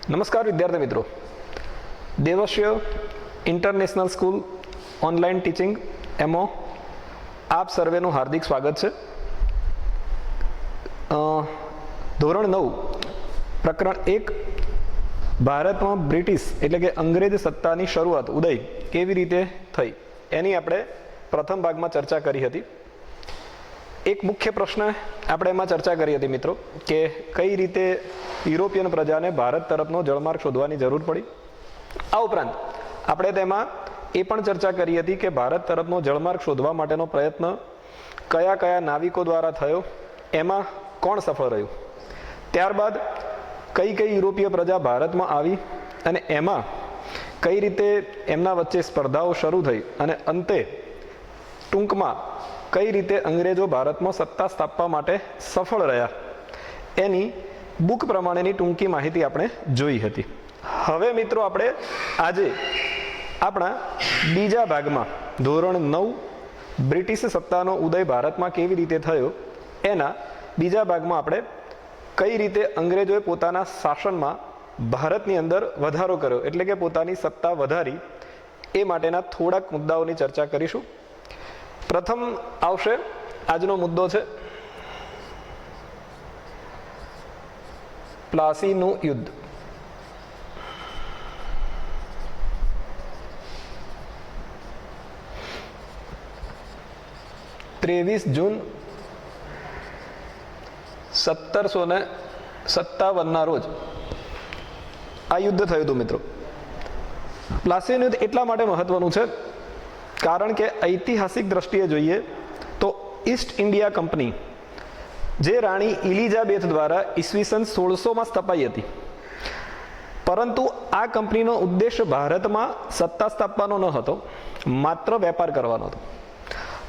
નમસ્કાર વિદ્યાર્થી મિત્રો, દેવશ્ય ઇન્ટરનેશનલ સ્કૂલ ઓનલાઈન ટીચિંગ એમાં આપ સર્વેનું હાર્દિક સ્વાગત છે. ધોરણ 9 પ્રકરણ 1 ભારતમાં બ્રિટિશ એટલે કે અંગ્રેજ સત્તાની શરૂઆત ઉદય કેવી રીતે થઈ એની આપણે પ્રથમ ભાગમાં ચર્ચા કરી હતી. એક મુખ્ય પ્રશ્ન આપણે એમાં ચર્ચા કરી હતી મિત્રો કે કઈ રીતે યુરોપિયન પ્રજાને ભારત તરફનો જળમાર્ગ શોધવાની જરૂર પડી. આ ઉપરાંત આપણે તેમાં એ પણ ચર્ચા કરી હતી કે ભારત તરફનો જળમાર્ગ શોધવા માટેનો પ્રયત્ન કયા કયા નાવિકો દ્વારા થયો, એમાં કોણ સફળ રહ્યું. ત્યારબાદ કઈ કઈ યુરોપીય પ્રજા ભારતમાં આવી અને એમાં કઈ રીતે એમના વચ્ચે સ્પર્ધાઓ શરૂ થઈ અને અંતે ટૂંકમાં કઈ રીતે અંગ્રેજો ભારતમાં સત્તા સ્થાપવા માટે સફળ રહ્યા એની બુક પ્રમાણેની ટૂંકી માહિતી આપણે જોઈ હતી. હવે મિત્રો આપણે આજે આપણા બીજા ભાગમાં ધોરણ 9 બ્રિટિશ સત્તાનો ઉદય ભારતમાં કેવી રીતે થયો એના બીજા ભાગમાં આપણે કઈ રીતે અંગ્રેજોએ પોતાના શાસનમાં ભારતની અંદર વધારો કર્યો એટલે કે પોતાની સત્તા વધારી એ માટેના થોડાક મુદ્દાઓની ચર્ચા કરીશું. પ્રથમ આવશે આજનો મુદ્દો છે પ્લાસીનું યુદ્ધ. જૂન 1757 રોજ આ યુદ્ધ થયું હતું મિત્રો. પ્લાસીનું યુદ્ધ એટલા માટે મહત્વનું છે કારણ કે ઐતિહાસિક દ્રષ્ટિએ જોઈએ તો ઈસ્ટ ઇન્ડિયા કંપની જે રાણી ઇલિઝાબેથ દ્વારા ઈસવીસન 1600માં સ્થપાઈ હતી, પરંતુ આ કંપનીનો ઉદ્દેશ ભારતમાં સત્તા સ્થાપવાનો ન હતો, માત્ર વેપાર કરવાનો હતો.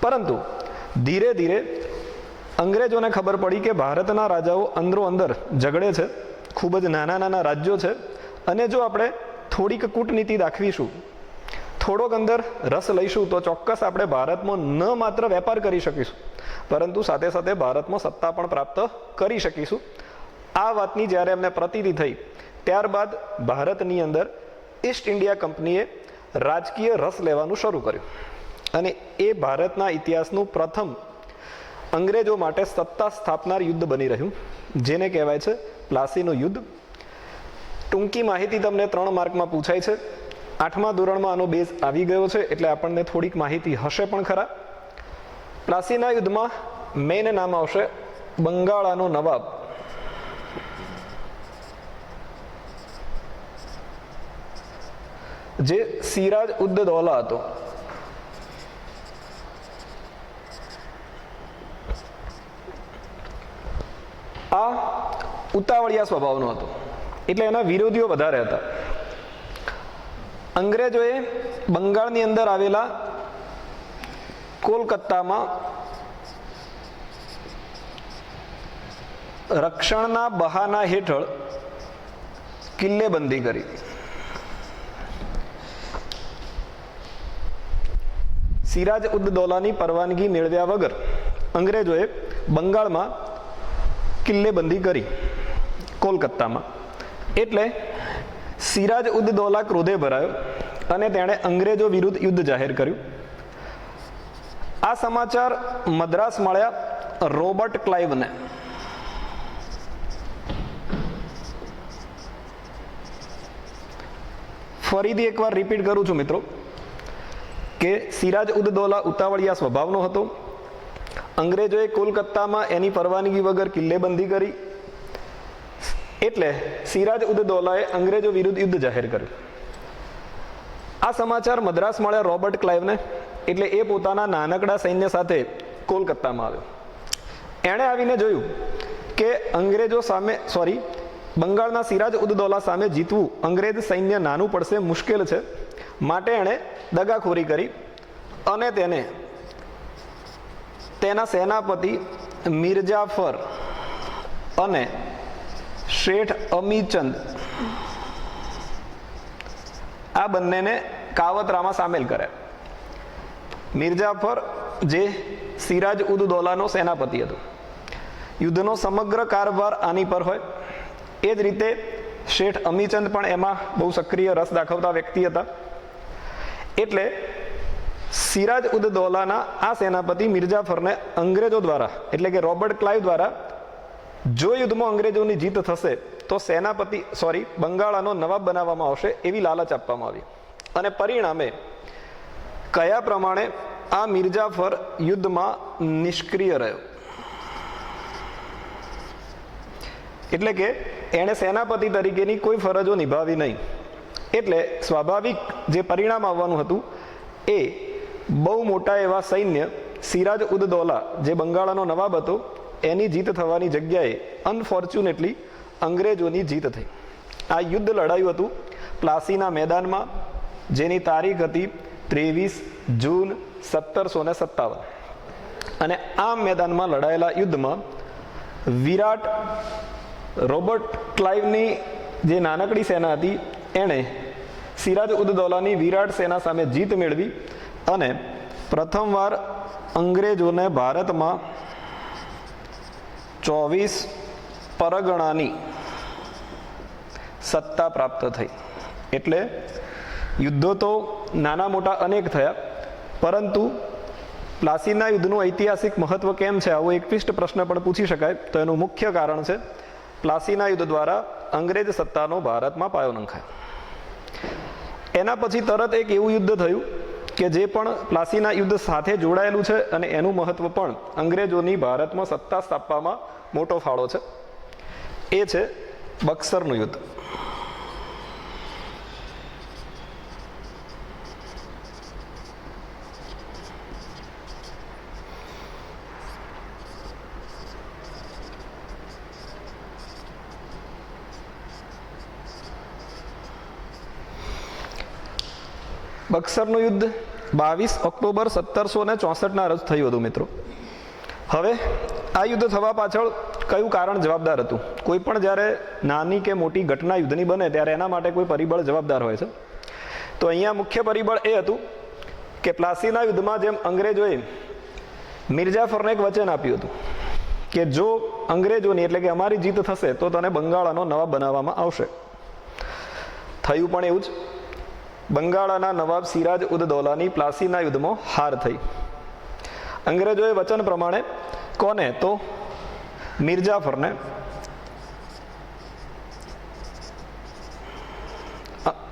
પરંતુ ધીરે ધીરે અંગ્રેજોને ખબર પડી કે ભારતના રાજાઓ અંદરો અંદર ઝઘડે છે, ખૂબ જ નાના નાના રાજ્યો છે, અને જો આપણે થોડીક કૂટનીતિ દાખવીશું, થોડોક અંદર રસ લઈશું તો ચોક્કસ આપણે ભારતમાં ન માત્ર વેપાર કરી શકીશું પરંતુ સાથે સાથે ભારતમાં સત્તા પણ પ્રાપ્ત કરી શકીશું. આ વાતની જ્યારે એમને પ્રતીતિ થઈ ત્યારબાદ ભારતની અંદર ઈસ્ટ ઇન્ડિયા કંપનીએ રાજકીય રસ લેવાનું શરૂ કર્યું અને એ ભારતના ઇતિહાસનું પ્રથમ અંગ્રેજો માટે સત્તા સ્થાપનાર યુદ્ધ બની રહ્યું, જેને કહેવાય છે પ્લાસીનું યુદ્ધ. ટૂંકી માહિતી તમને 3 માર્કમાં પૂછાય છે. 8મા ધોરણમાં આનો બેઝ આવી ગયો છે એટલે આપણને થોડીક માહિતી હશે પણ ખરા. પ્લાસીના યુદ્ધમાં મેઇન નામ આવશે બંગાળાનો નવાબ. જે સિરાજ ઉદ દૌલા હતો. આ ઉતાવળિયા સ્વભાવનો હતો એટલે એના વિરોધીઓ વધારે હતા. અંગ્રેજોએ બંગાળની અંદર આવેલા કોલકાતામાં રક્ષણના બહાના હેઠળ કિલ્લેબંધી કરી. સિરાજ ઉદ દૌલાની પરવાનગી મેળવ્યા વગર અંગ્રેજોએ બંગાળમાં કિલ્લેબંધી કરી કોલકાતામાં. એટલે સિરાજ ઉદ દૌલા ક્રોધે ભરાયો અને તેણે અંગ્રેજો વિરુદ્ધ યુદ્ધ જાહેર કર્યું. આ સમાચાર મદ્રાસ મળ્યા રોબર્ટ ક્લાઇવને. ફરીથી એકવાર રિપીટ કરું છું મિત્રો કે સિરાજ ઉદ દૌલા ઉતાવળિયા સ્વભાવનો હતો. અંગ્રેજોએ કોલકાતામાં એની પરવાનગી વગર કિલ્લેબંધી કરી એટલે સિરાજ ઉદ દૌલાએ અંગ્રેજો વિરુદ્ધ યુદ્ધ જાહેર કર્યું. આ સમાચાર મદ્રાસ મળ્યા રોબર્ટ ક્લાઇવને એટલે એ પોતાના નાનકડા સૈન્ય સાથે કોલકાતામાં આવ્યો. એણે આવીને જોયું કે અંગ્રેજો સામે બંગાળના સિરાજ ઉદ દૌલા સામે જીતવું અંગ્રેજ સૈન્ય નાનું પડશે, મુશ્કેલ છે. માટે એણે દગાખોરી કરી અને તેને તેના સેનાપતિ મિર્જાફર અને શેઠ અમીચંદ આ બંનેને કાવતરામાં સામેલ કર્યા. મિર્જાફર જે સિરાજ ઉદ દૌલાનો સેનાપતિ હતો, યુદ્ધનો સમગ્ર કારભાર આની પર હોય. એ જ રીતે શેઠ અમીચંદ પણ એમાં બહુ સક્રિય રસ દાખવતા વ્યક્તિ હતા. એટલે સિરાજ ઉદ દૌલાના આ સેનાપતિ મિર્જાફરને અંગ્રેજો દ્વારા એટલે કે રોબર્ટ ક્લાઇવ દ્વારા જો યુદ્ધમાં અંગ્રેજોની જીત થશે તો બંગાળાનો નવાબ બનાવવામાં આવશે એવી લાલચ આપવામાં આવી. અને પરિણામે કયા પ્રમાણે આ મિર્જાફર યુદ્ધમાં નિષ્ક્રિય રહ્યો. એટલે કે એણે સેનાપતિ તરીકેની કોઈ ફરજો નિભાવી નહીં. એટલે સ્વાભાવિક જે પરિણામ આવવાનું હતું એ બહુ મોટા એવા સૈન્ય સિરાજ ઉદ દૌલા જે બંગાળાનો નવાબ હતો એની જીત થવાની જગ્યાએ અનફોર્ચ્યુનેટલી અંગ્રેજોની જીત થઈ. આ યુદ્ધ લડાયું હતું પ્લાસીના મેદાનમાં, જેની તારીખ હતી 23 જૂન 1757. અને આ મેદાનમાં લડાયેલા યુદ્ધમાં વિરાટ રોબર્ટ ક્લાઇવની જે નાનકડી સેના હતી એણે સિરાજ ઉદ દૌલાની વિરાટ સેના સામે જીત મેળવી અને પ્રથમવાર અંગ્રેજોને ભારતમાં 24 પરગણાની સત્તા પ્રાપ્ત થઈ. એટલે યુદ્ધો તો નાના મોટા અનેક થયા, પરંતુ પ્લાસીના યુદ્ધનું ઐતિહાસિક મહત્વ કેમ છે આવો એક વિશિષ્ટ પ્રશ્ન પણ પૂછી શકાય. તો એનું મુખ્ય કારણ છે પ્લાસીના યુદ્ધ દ્વારા અંગ્રેજ સત્તાનો ભારતમાં પાયો નંખાયો. એના પછી તરત એક એવું યુદ્ધ થયું કે જે પણ પ્લાસીના યુદ્ધ સાથે જોડાયેલું છે અને એનું મહત્વ પણ અંગ્રેજોની ભારતમાં સત્તા સ્થાપવામાં મોટો ફાળો છે. એ છે બક્સરનું યુદ્ધ. બક્સરનું યુદ્ધ 22 ઓક્ટોબર 1764ના રોજ થયું હતું મિત્રો. હવે આ યુદ્ધ થવા પાછળ કયું કારણ જવાબદાર હતું? કોઈ પણ જ્યારે નાની કે મોટી ઘટના યુદ્ધની બને ત્યારે એના માટે કોઈ પરિબળ જવાબદાર હોય છે. તો અહીંયા મુખ્ય પરિબળ એ હતું કે પ્લાસીના યુદ્ધમાં જેમ અંગ્રેજોએ મિર્જાફરને એક વચન આપ્યું હતું કે જો અંગ્રેજોની એટલે કે અમારી જીત થશે તો તને બંગાળાનો નવાબ બનાવવામાં આવશે. થયું પણ એવું જ. બંગાળાના નવાબ સિરાજ ઉદ દૌલાની પ્લાસીના યુદ્ધમાં હાર થઈ. અંગ્રેજોએ વચન પ્રમાણે કોને તો મિર્જાફરને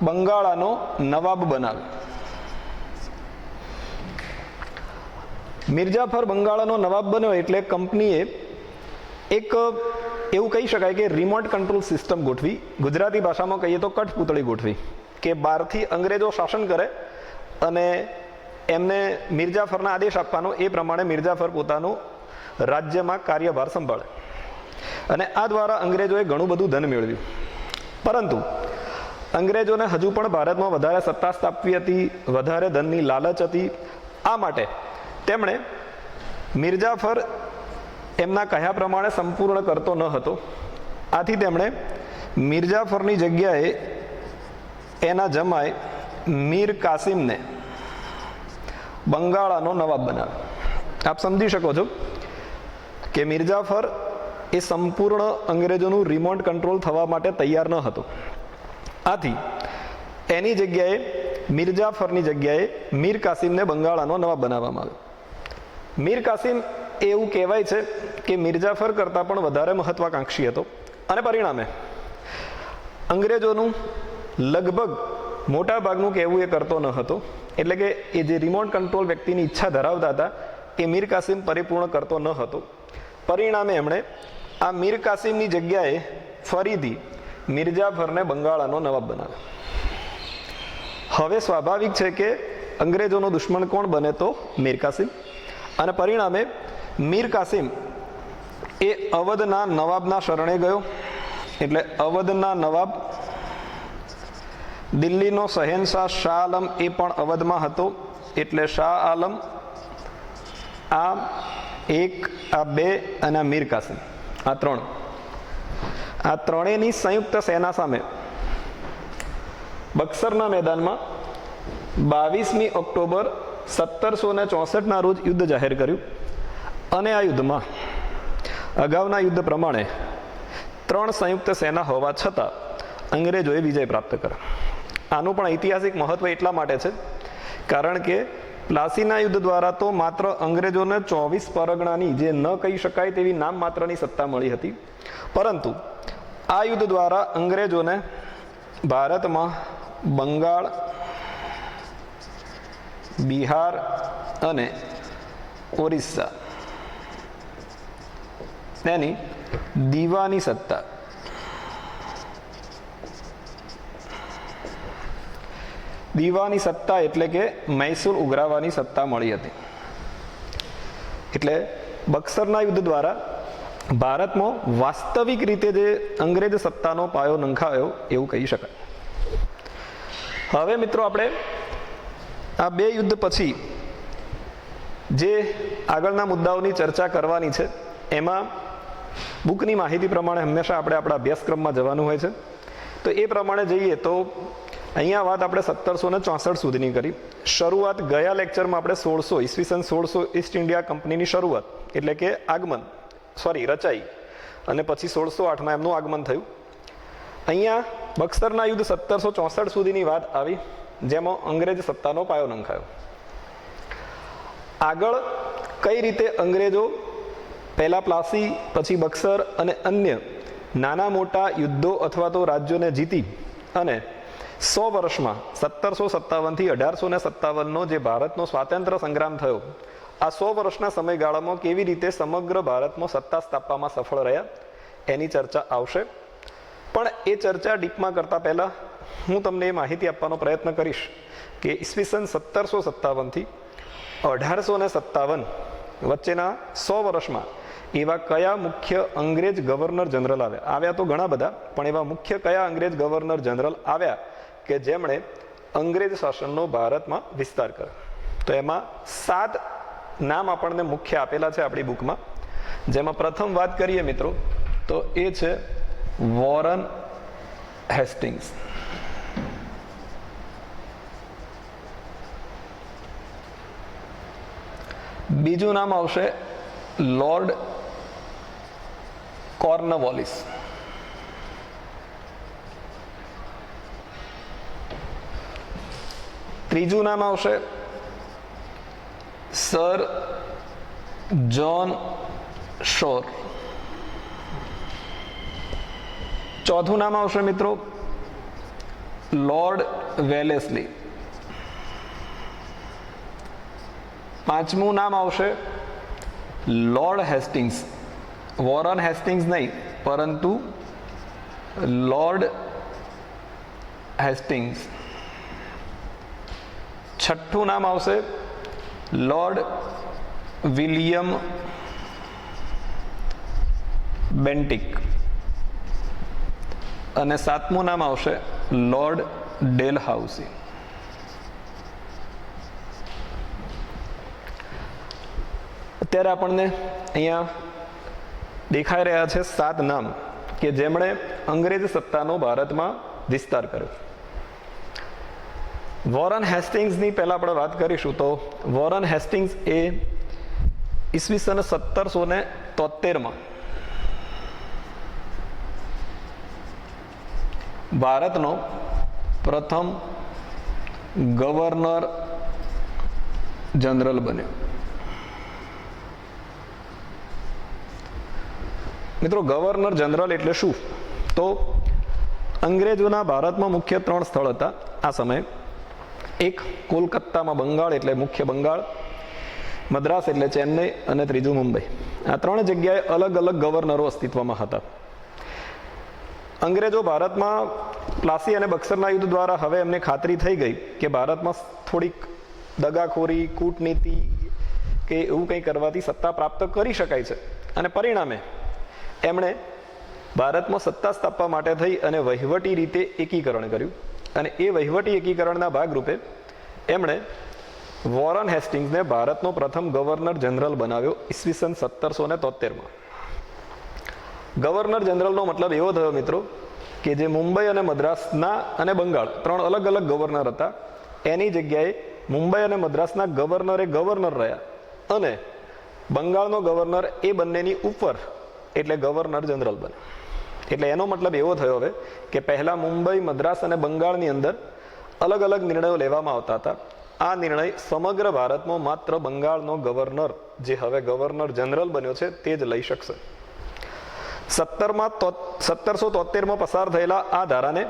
બંગાળાનો નવાબ બનાવ્યો. મિર્જાફર બંગાળાનો નવાબ બન્યો એટલે કંપનીએ એક એવું કહી શકાય કે રિમોટ કંટ્રોલ સિસ્ટમ ગોઠવી. ગુજરાતી ભાષામાં કહીએ તો કઠપૂતળી ગોઠવી કે બહારથી અંગ્રેજો શાસન કરે અને એમને મિર્જાફરના આદેશ આપવાનો, એ પ્રમાણે મિર્જાફર પોતાનું રાજ્યમાં કાર્યભાર સંભાળે. અને આ દ્વારા અંગ્રેજોએ ઘણું બધું ધન મેળવ્યું. પરંતુ અંગ્રેજોને હજુ પણ ભારતમાં વધારે સત્તા સ્થાપવી હતી, વધારે ધનની લાલચ હતી. આ માટે તેમણે મિર્જાફર એમના કહ્યા પ્રમાણે સંપૂર્ણ કરતો ન હતો. આથી તેમણે મિર્જાફરની જગ્યાએ એના જમાય મીર કાસિમને બંગાળાનો નવાબ બનાવ્યો. આપ સમજી શકો છો કે મિર્જાફર એ સંપૂર્ણ અંગ્રેજોનું રિમોટ કંટ્રોલ થવા માટે તૈયાર ન હતો. આથી એની જગ્યાએ મિર્જાફરની જગ્યાએ મીર કાસિમને બંગાળાનો નવાબ બનાવવામાં આવ્યો. મીર કાસિમ એવું કહેવાય છે કે મિર્જાફર કરતાં પણ વધારે મહત્વાકાંક્ષી હતો અને પરિણામે અંગ્રેજોનું લગભગ મોટા ભાગનું કહેવું એ કરતો ન હતો. એટલે કે એ જે રિમોટ કંટ્રોલ વ્યક્તિની ઈચ્છા ધરાવતા હતા એ મીર કાસિમ પરિપૂર્ણ કરતો ન હતો. પરિણામે એમણે આ મીર કાસિમની જગ્યાએ ફરીથી મિર્જાફરને બંગાળાનો નવાબ બનાવ્યો. હવે સ્વાભાવિક છે કે અંગ્રેજોનો દુશ્મન કોણ બને તો મીર કાસિમ. અને પરિણામે મીર કાસિમ એ અવધના નવાબના શરણે ગયો. એટલે અવધના નવાબ, દિલ્હીનો શહેનશાહ શાહ આલમ એ પણ અવધમાં હતો. એટલે શાહ આલમ, આ એક, આ બે અને આ મીર કાસિમ, આ ત્રણ, આ ત્રણેયની સંયુક્ત સેના સામે બક્સરના મેદાનમાં 22મી ઓક્ટોબર 1764ના રોજ યુદ્ધ જાહેર કર્યું. અને આ યુદ્ધમાં અગાઉના યુદ્ધ પ્રમાણે ત્રણ સંયુક્ત સેના હોવા છતાં અંગ્રેજોએ વિજય પ્રાપ્ત કર્યો. આનું પણ ઐતિહાસિક મહત્વ એટલા માટે છે કારણ કે પ્લાસીના યુદ્ધ દ્વારા તો માત્ર અંગ્રેજોને 24 પરગણાની, જે ન કહી શકાય તેવી નામ માત્રની સત્તા મળી હતી, પરંતુ આ યુદ્ધ દ્વારા અંગ્રેજોને ભારતમાં બંગાળ, બિહાર અને ઓરિસ્સા તેની દીવાની સત્તા, દીવાની સત્તા એટલે કે મહેસૂલ ઉઘરાવવાની સત્તા મળી હતી. એટલે બક્સરના યુદ્ધ દ્વારા ભારતમાં વાસ્તવિક રીતે જે અંગ્રેજ સત્તાનો પાયો નંખાયો એવું કહી શકાય. હવે મિત્રો આપણે આ બે યુદ્ધ પછી જે આગળના મુદ્દાઓની ચર્ચા કરવાની છે એમાં બુકની માહિતી પ્રમાણે હંમેશા આપણે આપણા અભ્યાસક્રમમાં જવાનું હોય છે. તો એ પ્રમાણે જઈએ તો અહીંયા વાત આપણે 1764 સુધીની કરી. શરૂઆત ગયા લેક્ચરમાં આપણે 1600 ઈસવીસન 1600 ઈસ્ટ ઇન્ડિયા કંપનીની શરૂઆત એટલે કે આગમન રચાઈ અને પછી 1608માં એમનું આગમન થયું. અહીંયા બક્સરના યુદ્ધ 1764 સુધીની વાત આવી, જેમાં અંગ્રેજ સત્તાનો પાયો નંખાયો. આગળ કઈ રીતે અંગ્રેજો પહેલા પ્લાસી, પછી બક્સર અને અન્ય નાના મોટા યુદ્ધો અથવા તો રાજ્યોને જીતી અને 100 વર્ષમાં 1757થી 1857નો જે ભારતનો સ્વાતંત્ર્ય સંગ્રામ થયો, આ 100 વર્ષના સમયગાળામાં કેવી રીતે સમગ્ર ભારતમાં સત્તા સ્થાપવામાં સફળ રહ્યા એની ચર્ચા આવશે. પણ એ ચર્ચા ડીપમાં કરતા પહેલાં હું તમને એ માહિતી આપવાનો પ્રયત્ન કરીશ કે ઈસવીસન 1757થી 1857 વચ્ચેના 100 વર્ષમાં એવા કયા મુખ્ય અંગ્રેજ ગવર્નર જનરલ આવ્યા તો ઘણા બધા, પણ એવા મુખ્ય કયા અંગ્રેજ ગવર્નર જનરલ આવ્યા કે જેમણે અંગ્રેજ શાસનનો ભારતમાં વિસ્તાર કર્યો. તો એમાં 7 નામ આપણને મુખ્ય આપેલા છે આપણી બુકમાં. જેમાં પ્રથમ વાત કરીએ મિત્રો તો એ છે વોરન હેસ્ટિંગ્સ. બીજું નામ આવશે લોર્ડ કોર્નવોલિસ. ત્રીજું નામ આવશે સર જ્હોન શોર. ચોથું નામ આવશે મિત્રો લોર્ડ વેલેસ્લી. પાંચમું નામ આવશે લોર્ડ હેસ્ટિંગ્સ. વોરન હેસ્ટિંગ્સ નહીં પરંતુ લોર્ડ હેસ્ટિંગ્સ. છઠ્ઠું નામ આવશે લોર્ડ વિલિયમ બેન્ટિક અને સાતમું નામ આવશે લોર્ડ ડેલહાઉસી. અત્યારે આપણને અહીંયા દેખાઈ રહ્યા છે 7 નામ કે જેમણે અંગ્રેજ સત્તાનો ભારતમાં વિસ્તાર કર્યો. વોરન હેસ્ટિંગ્સની પહેલાં આપણે વાત કરીશું. તો વોરન હેસ્ટિંગ્સ એ ઈસવીસન 1773માં ભારતનો પ્રથમ ગવર્નર જનરલ બન્યો. મિત્રો ગવર્નર જનરલ એટલે શું? તો અંગ્રેજોના ભારતમાં મુખ્ય 3 સ્થળ હતા આ સમયે. એક કોલકાતામાં બંગાળ એટલે મુખ્ય બંગાળ, મદ્રાસ એટલે ચેન્નઈ અને ત્રીજું મુંબઈ. આ 3 જગ્યાએ અલગ અલગ ગવર્નરો અસ્તિત્વમાં હતા. અંગ્રેજો ભારતમાં પ્લાસી અને બક્સરના યુદ્ધ દ્વારા હવે એમને ખાતરી થઈ ગઈ કે ભારતમાં થોડીક દગાખોરી, કૂટનીતિ કે એવું કંઈ કરવાથી સત્તા પ્રાપ્ત કરી શકાય છે. અને પરિણામે એમણે ભારતમાં સત્તા સ્થાપવા માટે થઈ અને વહીવટી રીતે એકીકરણ કર્યું. અને એ વહીવટી એકીકરણના ભાગરૂપે એમણે વોરન હેસ્ટિંગ્સને ભારતનો પ્રથમ ગવર્નર જનરલ બનાવ્યો ઈસવીસન 1773માં. ગવર્નર જનરલનો મતલબ એવો થયો મિત્રો કે જે મુંબઈ અને મદ્રાસના અને બંગાળ 3 અલગ અલગ ગવર્નર હતા, એની જગ્યાએ મુંબઈ અને મદ્રાસના ગવર્નર રહ્યા અને બંગાળનો ગવર્નર એ બંનેની ઉપર એટલે ગવર્નર જનરલ બને. એટલે એનો મતલબ એવો થયો હવે કે પહેલાં મુંબઈ, મદ્રાસ અને બંગાળની અંદર અલગ અલગ નિર્ણયો લેવામાં આવતા હતા. આ નિર્ણય સમગ્ર ભારતમાં માત્ર બંગાળનો ગવર્નર, જે હવે ગવર્નર જનરલ બન્યો છે, તે જ લઈ શકશે. 1773માં પસાર થયેલા આ ધારાને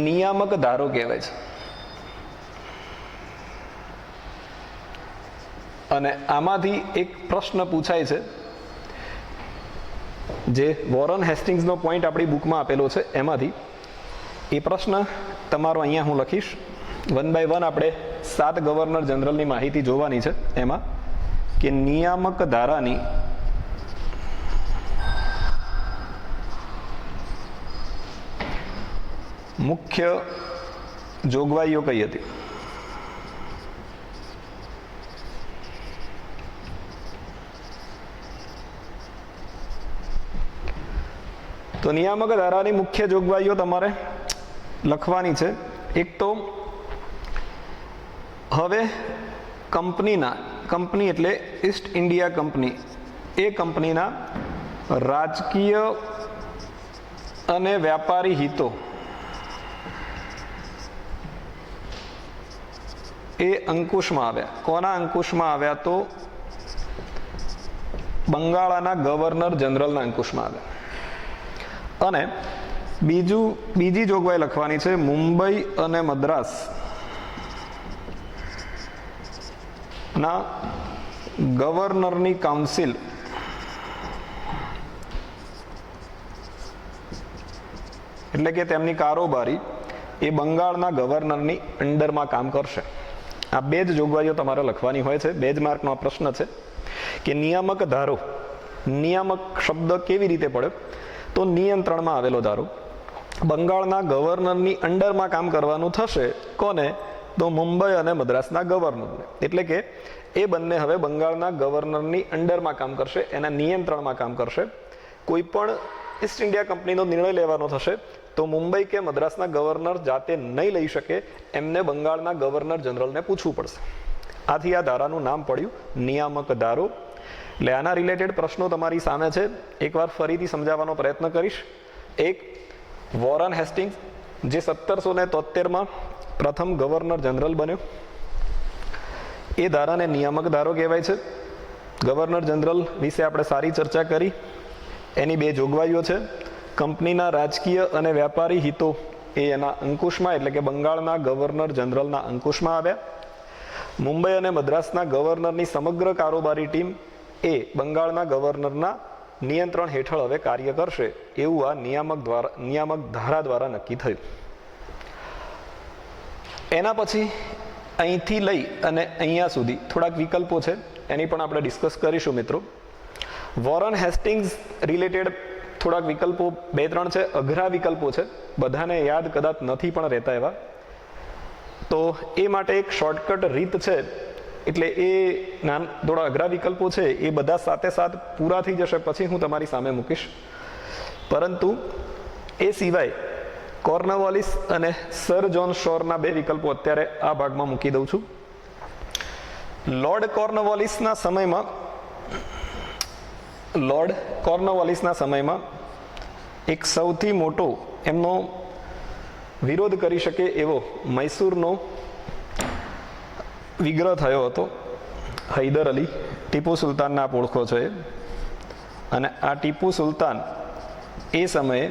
નિયામક ધારો કહેવાય છે. અને આમાંથી એક પ્રશ્ન પૂછાય છે, જે વોરન હેસ્ટિંગ્સનો પોઈન્ટ આપણી બુકમાં આપેલો છે એમાંથી. એ પ્રશ્ન તમારો અહીંયા હું લખીશ. 1 by 1 આપણે 7 ગવર્નર જનરલની માહિતી જોવાની છે. એમાં કે નિયામક ધારાની મુખ્ય જોગવાઈઓ કઈ હતી. તો નિયામક ધારાની મુખ્ય જોગવાઈઓ તમારે લખવાની છે. એક તો હવે કંપની એટલે ઈસ્ટ ઇન્ડિયા કંપની, એ કંપનીના રાજકીય અને વ્યાપારી હિતો એ અંકુશમાં આવ્યા. કોના અંકુશમાં આવ્યા? તો બંગાળના ગવર્નર જનરલના અંકુશમાં આવ્યા. અને બીજી જોગવાઈ લખવાની છે, મુંબઈ અને મદ્રાસ ના ગવર્નરની કાઉન્સિલ એટલે કે તેમની કારોબારી એ બંગાળના ગવર્નરની અંડરમાં કામ કરશે. આ બે જ જોગવાઈઓ તમારે લખવાની હોય છે. 2 જ માર્કનો આ પ્રશ્ન છે કે નિયામક ધારો, નિયામક શબ્દ કેવી રીતે પડે? તો નિયંત્રણમાં આવેલો ધારો. બંગાળના ગવર્નરની અંડરમાં કામ કરવાનું થશે. કોને? તો મુંબઈ અને મદ્રાસના ગવર્નરને. એટલે કે એ બંને હવે બંગાળના ગવર્નરની અંડરમાં કામ કરશે, એના નિયંત્રણમાં કામ કરશે. કોઈ પણ ઈસ્ટ ઇન્ડિયા કંપનીનો નિર્ણય લેવાનો થશે તો મુંબઈ કે મદ્રાસના ગવર્નર જાતે નહીં લઈ શકે, એમને બંગાળના ગવર્નર જનરલને પૂછવું પડશે. આથી આ ધારાનું નામ પડ્યું નિયામક ધારો. એટલે આના રિલેટેડ પ્રશ્નો તમારી સામે છે. એકવાર ફરીથી સમજાવવાનો પ્રયત્ન કરીશ. એક, વોરન હેસ્ટિંગ્સ જે 1773માં પ્રથમ ગવર્નર જનરલ બન્યો, એ ધારાને નિયામક ધારો કહેવાય છે. ગવર્નર જનરલ વિશે આપણે સારી ચર્ચા કરી. એની 2 જોગવાઈઓ છે. કંપનીના રાજકીય અને વ્યાપારી હિતો એ એના અંકુશમાં એટલે કે બંગાળના ગવર્નર જનરલના અંકુશમાં આવ્યા. મુંબઈ અને મદ્રાસના ગવર્નરની સમગ્ર કારોબારી ટીમ એ બંગાળના ગવર્નરના નિયંત્રણ હેઠળ હવે કાર્ય કરશે, એવું આ નિયામક ધારા દ્વારા નક્કી થયું. એના પછી અહીંથી લઈ અને અહીંયા સુધી થોડાક વિકલ્પો છે, એની પણ આપણે ડિસ્કસ કરીશું મિત્રો. વોરન હેસ્ટિંગ્સ રિલેટેડ થોડાક વિકલ્પો 2-3 છે. અઘરા વિકલ્પો છે, બધાને યાદ કદાચ નથી પણ રહેતા એવા. તો એ માટે એક શોર્ટકટ રીત છે. એટલે એ થોડા અઘરા વિકલ્પો છે, એ બધા સાથે પૂરા થઈ જશે પછી હું તમારી સામે મૂકીશ. પરંતુ એ સિવાય કોર્નવાલિસ અને સર જોન શોરના 2 વિકલ્પો અત્યારે આ ભાગમાં મૂકી દઉં છું. લોર્ડ કોર્નવાલિસના સમયમાં એક સૌથી મોટો એમનો વિરોધ કરી શકે એવો મૈસૂરનો વિગ્રહ થયો હતો. હૈદર અલી, ટીપુ સુલતાનના આપ ઓળખો છો એ. અને આ ટીપુ સુલતાન એ સમયે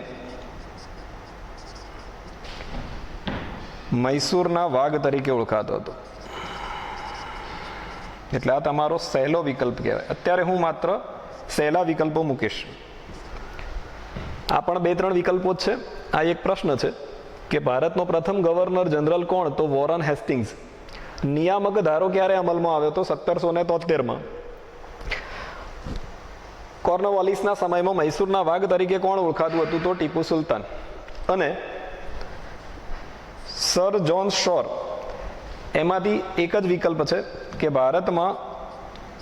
મૈસૂરના વાઘ તરીકે ઓળખાતો હતો. એટલે આ તમારો સહેલો વિકલ્પ કહેવાય. અત્યારે હું માત્ર સહેલા વિકલ્પો મૂકીશ. આ પણ 2-3 વિકલ્પો જ છે. આ એક પ્રશ્ન છે કે ભારતનો પ્રથમ ગવર્નર જનરલ કોણ? તો વોરન હેસ્ટિંગ્સ. નિયામક ધારો ક્યારે અમલમાં આવ્યો? તો 1773માં. કોર્નવાલિસના સમયમાં મૈસૂરના વાઘ તરીકે કોણ ઓળખાતું હતું? તો ટીપુ સુલતાન. અને સર જોન શોર, એમાંથી એક જ વિકલ્પ છે કે ભારતમાં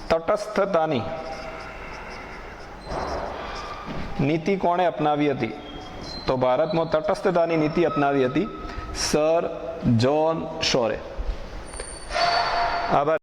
તટસ્થતાની નીતિ કોણે અપનાવી હતી? તો ભારતમાં તટસ્થતાની નીતિ અપનાવી હતી સર જોન શોરે. આભાર.